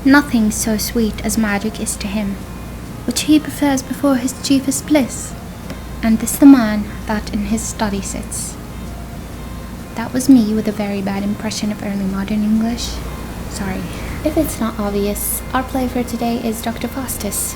Nothing so sweet as magic is to him, which he prefers before his chiefest bliss, and this the man that in his study sits. That was me with a very bad impression of early modern English. Sorry. If it's not obvious, our play for today is Doctor Faustus.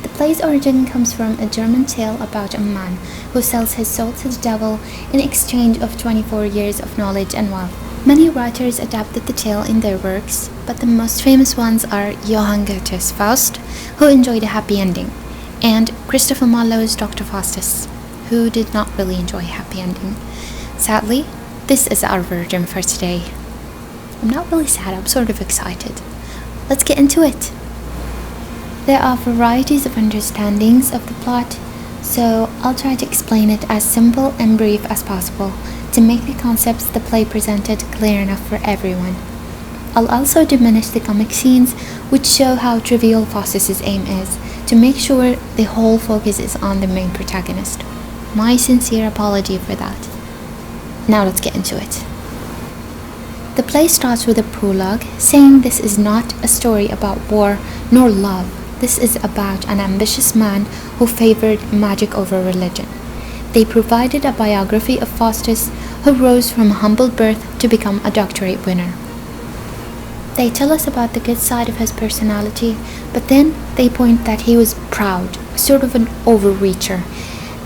The play's origin comes from a German tale about a man who sells his soul to the devil in exchange of 24 years of knowledge and wealth. Many writers adapted the tale in their works, but the most famous ones are Johann Goethe's Faust, who enjoyed a happy ending, and Christopher Marlowe's Doctor Faustus, who did not really enjoy a happy ending. Sadly, this is our version for today. I'm not really sad, I'm sort of excited. Let's get into it. There are varieties of understandings of the plot, so I'll try to explain it as simple and brief as possible to make the concepts the play presented clear enough for everyone. I'll also diminish the comic scenes, which show how trivial Faustus's aim is, to make sure the whole focus is on the main protagonist. My sincere apology for that. Now let's get into it. The play starts with a prologue saying this is not a story about war nor love. This is about an ambitious man who favored magic over religion. They provided a biography of Faustus, who rose from humble birth to become a doctorate winner. They tell us about the good side of his personality, but then they point that he was proud, sort of an overreacher,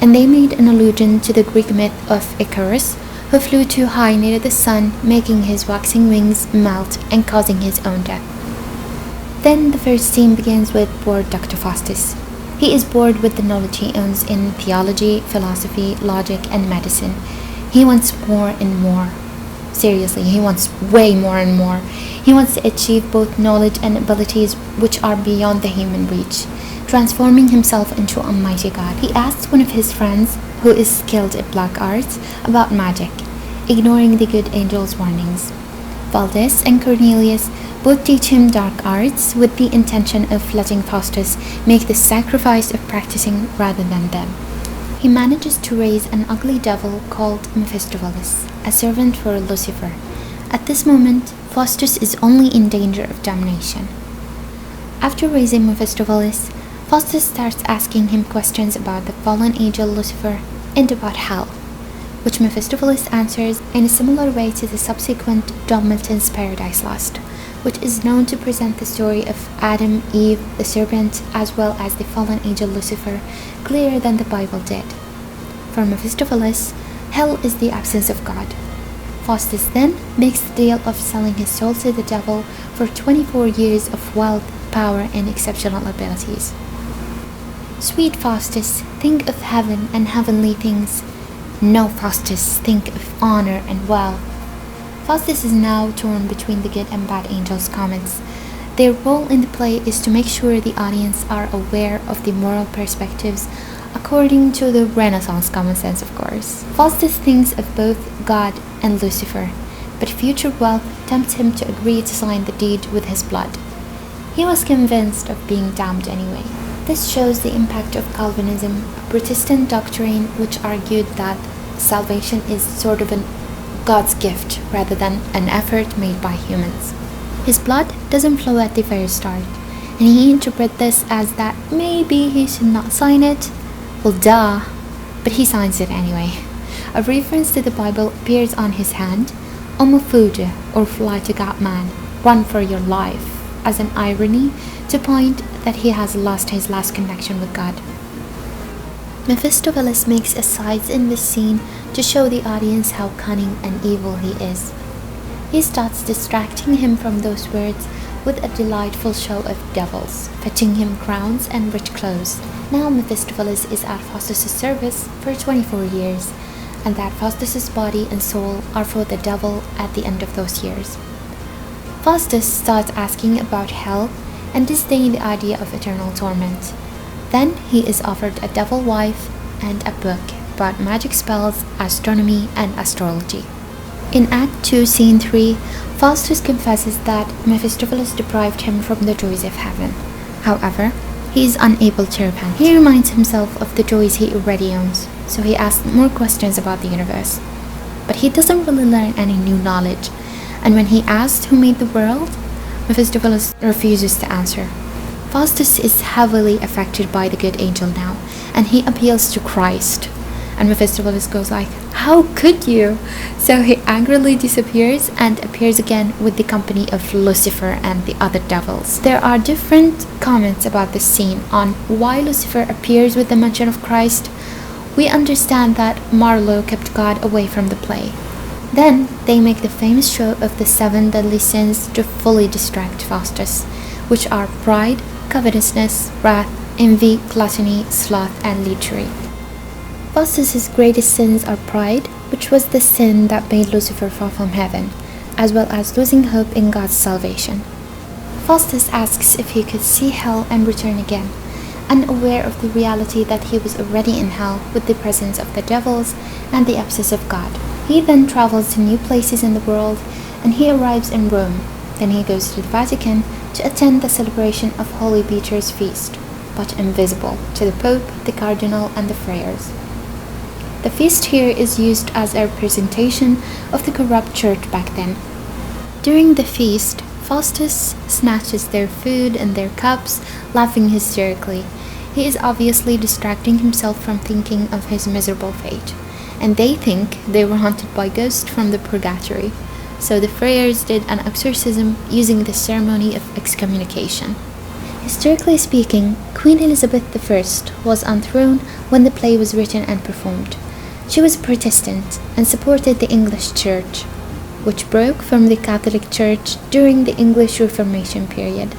and they made an allusion to the Greek myth of Icarus, who flew too high near the sun, making his waxing wings melt and causing his own death. Then the first scene begins with bored Dr. Faustus. He is bored with the knowledge he owns in theology, philosophy, logic, and medicine. He wants more and more. Seriously, he wants way more and more. He wants to achieve both knowledge and abilities which are beyond the human reach, transforming himself into a mighty god. He asks one of his friends, who is skilled at black arts, about magic, ignoring the good angel's warnings. Valdez and Cornelius both teach him dark arts with the intention of letting Faustus make the sacrifice of practicing rather than them. He manages to raise an ugly devil called Mephistopheles, a servant for Lucifer. At this moment, Faustus is only in danger of damnation. After raising Mephistopheles, Faustus starts asking him questions about the fallen angel Lucifer and about hell, which Mephistopheles answers in a similar way to the subsequent John Milton's Paradise Lost, which is known to present the story of Adam, Eve, the serpent, as well as the fallen angel Lucifer, clearer than the Bible did. For Mephistopheles, hell is the absence of God. Faustus then makes the deal of selling his soul to the devil for 24 years of wealth, power, and exceptional abilities. Sweet Faustus, think of heaven and heavenly things. No, Faustus, think of honor and wealth. Faustus is now torn between the good and bad angels' comments. Their role in the play is to make sure the audience are aware of the moral perspectives according to the Renaissance common sense, of course. Faustus thinks of both God and Lucifer, but future wealth tempts him to agree to sign the deed with his blood. He was convinced of being damned anyway. This shows the impact of Calvinism, a Protestant doctrine which argued that salvation is sort of God's gift rather than an effort made by humans. His blood doesn't flow at the very start, and he interprets this as that maybe he should not sign it. Well, duh, but he signs it anyway. A reference to the Bible appears on his hand, Homo fuge, or fly to God man, run for your life, as an irony to point that he has lost his last connection with God. Mephistopheles makes asides in this scene to show the audience how cunning and evil he is. He starts distracting him from those words with a delightful show of devils, fetching him crowns and rich clothes. Now Mephistopheles is at Faustus' service for 24 years, and that Faustus' body and soul are for the devil at the end of those years. Faustus starts asking about hell and disdaining the idea of eternal torment. Then he is offered a devil wife and a book about magic spells, astronomy, and astrology. In Act 2, Scene 3, Faustus confesses that Mephistopheles deprived him from the joys of heaven. However, he is unable to repent. He reminds himself of the joys he already owns, so he asks more questions about the universe. But he doesn't really learn any new knowledge, and when he asks who made the world, Mephistopheles refuses to answer. Faustus is heavily affected by the good angel now, and he appeals to Christ. And Mephistopheles goes like, "How could you?" So he angrily disappears and appears again with the company of Lucifer and the other devils. There are different comments about this scene on why Lucifer appears with the mention of Christ. We understand that Marlowe kept God away from the play. Then they make the famous show of the 7 deadly sins to fully distract Faustus, which are pride, covetousness, wrath, envy, gluttony, sloth, and lechery. Faustus's greatest sins are pride, which was the sin that made Lucifer fall from heaven, as well as losing hope in God's salvation. Faustus asks if he could see hell and return again, unaware of the reality that he was already in hell with the presence of the devils and the absence of God. He then travels to new places in the world, and he arrives in Rome. Then he goes to the Vatican to attend the celebration of Holy Peter's feast, but invisible to the Pope, the Cardinal, and the friars. The feast here is used as a representation of the corrupt church back then. During the feast, Faustus snatches their food and their cups, laughing hysterically. He is obviously distracting himself from thinking of his miserable fate, and they think they were haunted by ghosts from the purgatory. So the friars did an exorcism using the ceremony of excommunication. Historically speaking, Queen Elizabeth I was on throne when the play was written and performed. She was Protestant and supported the English Church, which broke from the Catholic Church during the English Reformation period.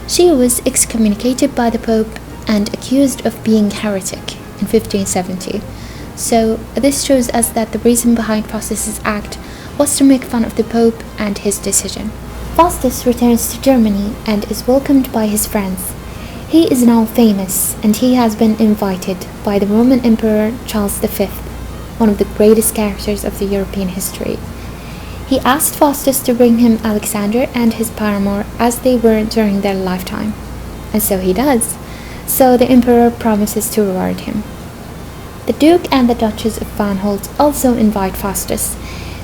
She was excommunicated by the Pope and accused of being heretic in 1570. So this shows us that the reason behind Faustus's act was to make fun of the Pope and his decision. Faustus returns to Germany and is welcomed by his friends. He is now famous, and he has been invited by the Roman Emperor Charles V, one of the greatest characters of the European history. He asked Faustus to bring him Alexander and his paramour as they were during their lifetime, and so he does. So the emperor promises to reward him. The Duke and the Duchess of Vanholt also invite Faustus.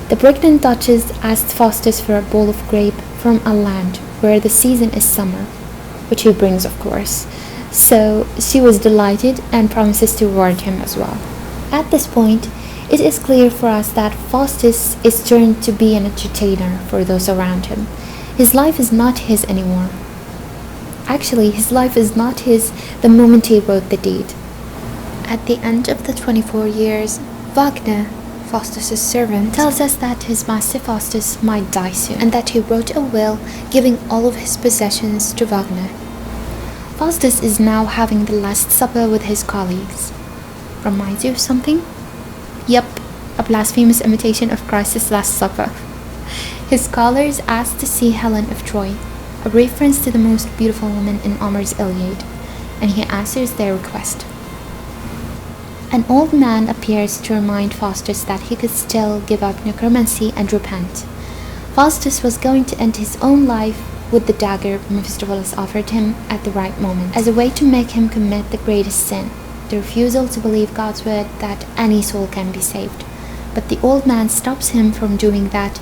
The pregnant Duchess asked Faustus for a bowl of grape from a land where the season is summer, which he brings, of course. So she was delighted and promises to reward him as well. At this point, it is clear for us that Faustus is turned to be an entertainer for those around him. His life is not his anymore. Actually, his life is not his the moment he wrote the deed. At the end of the 24 years, Wagner, Faustus's servant, tells us that his master Faustus might die soon, and that he wrote a will giving all of his possessions to Wagner. Faustus is now having the Last Supper with his colleagues. Reminds you of something? Yep, a blasphemous imitation of Christ's Last Supper. His scholars asked to see Helen of Troy, a reference to the most beautiful woman in Homer's Iliad, and he answers their request. An old man appears to remind Faustus that he could still give up necromancy and repent. Faustus was going to end his own life with the dagger Mephistopheles offered him at the right moment, as a way to make him commit the greatest sin, the refusal to believe God's word that any soul can be saved. But the old man stops him from doing that.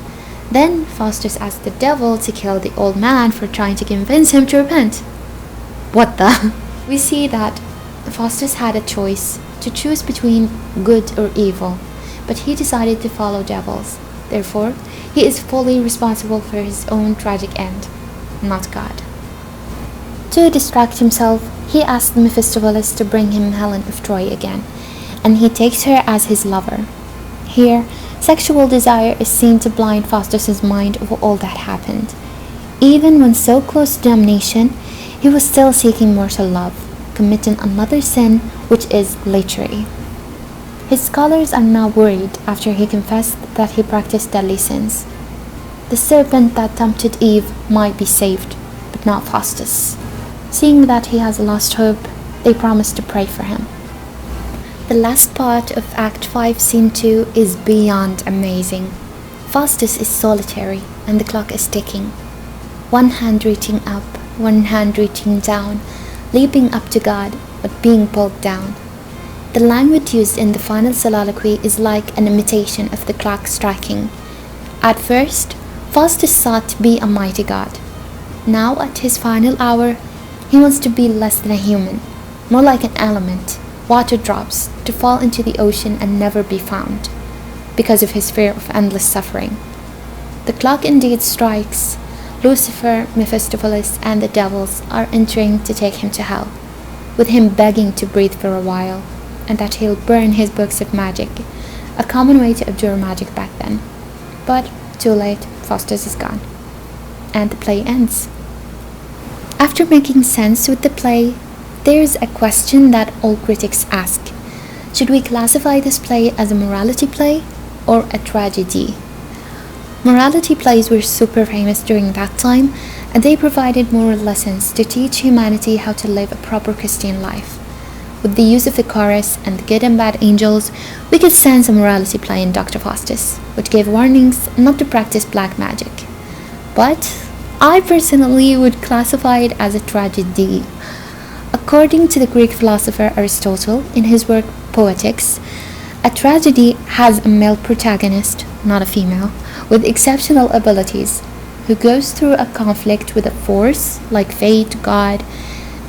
Then Faustus asks the devil to kill the old man for trying to convince him to repent. What the? We see that Faustus had a choice to choose between good or evil, but he decided to follow devils. Therefore, he is fully responsible for his own tragic end, not God. To distract himself, he asks Mephistopheles to bring him Helen of Troy again, and he takes her as his lover. Here, sexual desire is seen to blind Faustus's mind of all that happened. Even when so close to damnation, he was still seeking mortal love, committing another sin, which is lechery. His scholars are now worried after he confessed that he practiced deadly sins. The serpent that tempted Eve might be saved, but not Faustus. Seeing that he has lost hope, they promise to pray for him. The last part of Act 5, Scene 2 is beyond amazing. Faustus is solitary, and the clock is ticking. One hand reaching up, one hand reaching down, leaping up to God, but being pulled down. The language used in the final soliloquy is like an imitation of the clock striking. At first, Faustus sought to be a mighty God. Now, at his final hour, he wants to be less than a human, more like an element, water drops, to fall into the ocean and never be found, because of his fear of endless suffering. The clock indeed strikes. Lucifer, Mephistopheles, and the devils are entering to take him to hell, with him begging to breathe for a while, and that he'll burn his books of magic, a common way to abjure magic back then. But too late, Faustus is gone, and the play ends. After making sense with the play, there's a question that all critics ask. Should we classify this play as a morality play or a tragedy? Morality plays were super famous during that time, and they provided moral lessons to teach humanity how to live a proper Christian life. With the use of the chorus and the good and bad angels, we could sense a morality play in Doctor Faustus, which gave warnings not to practice black magic. But I personally would classify it as a tragedy. According to the Greek philosopher Aristotle, in his work Poetics, a tragedy has a male protagonist, not a female, with exceptional abilities, who goes through a conflict with a force, like fate, God,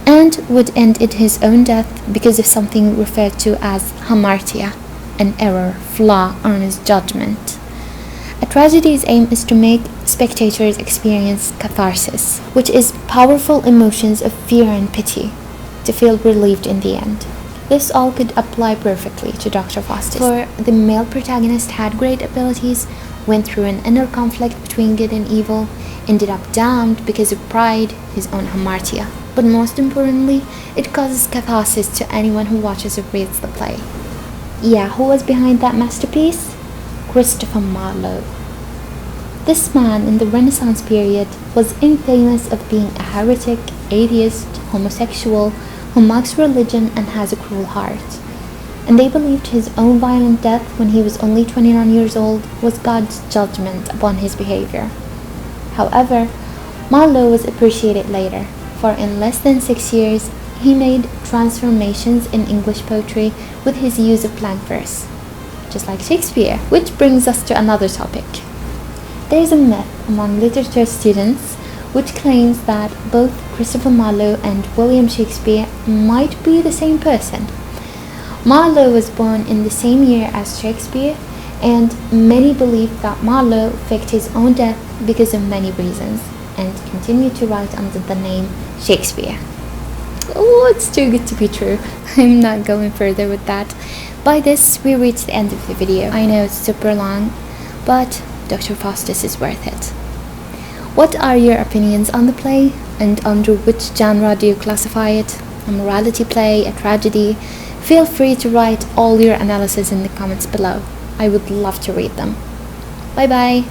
and would end in his own death because of something referred to as hamartia, an error, flaw, or misjudgment. A tragedy's aim is to make spectators experience catharsis, which is powerful emotions of fear and pity, to feel relieved in the end. This all could apply perfectly to Doctor Faustus, for the male protagonist had great abilities, went through an inner conflict between good and evil, ended up damned because of pride, his own hamartia. But most importantly, it causes catharsis to anyone who watches or reads the play. Yeah, who was behind that masterpiece? Christopher Marlowe. This man in the Renaissance period was infamous of being a heretic, atheist, homosexual, who mocks religion and has a cruel heart. And they believed his own violent death when he was only 29 years old was God's judgment upon his behavior. However, Marlowe was appreciated later, for in less than 6 years, he made transformations in English poetry with his use of blank verse, just like Shakespeare. Which brings us to another topic. There is a myth among literature students which claims that both Christopher Marlowe and William Shakespeare might be the same person. Marlowe was born in the same year as Shakespeare, and many believe that Marlowe faked his own death because of many reasons, and continued to write under the name Shakespeare. Oh, it's too good to be true. I'm not going further with that. By this, we reach the end of the video. I know it's super long, but Dr. Faustus is worth it. What are your opinions on the play, and under which genre do you classify it? A morality play, a tragedy? Feel free to write all your analysis in the comments below. I would love to read them. Bye bye!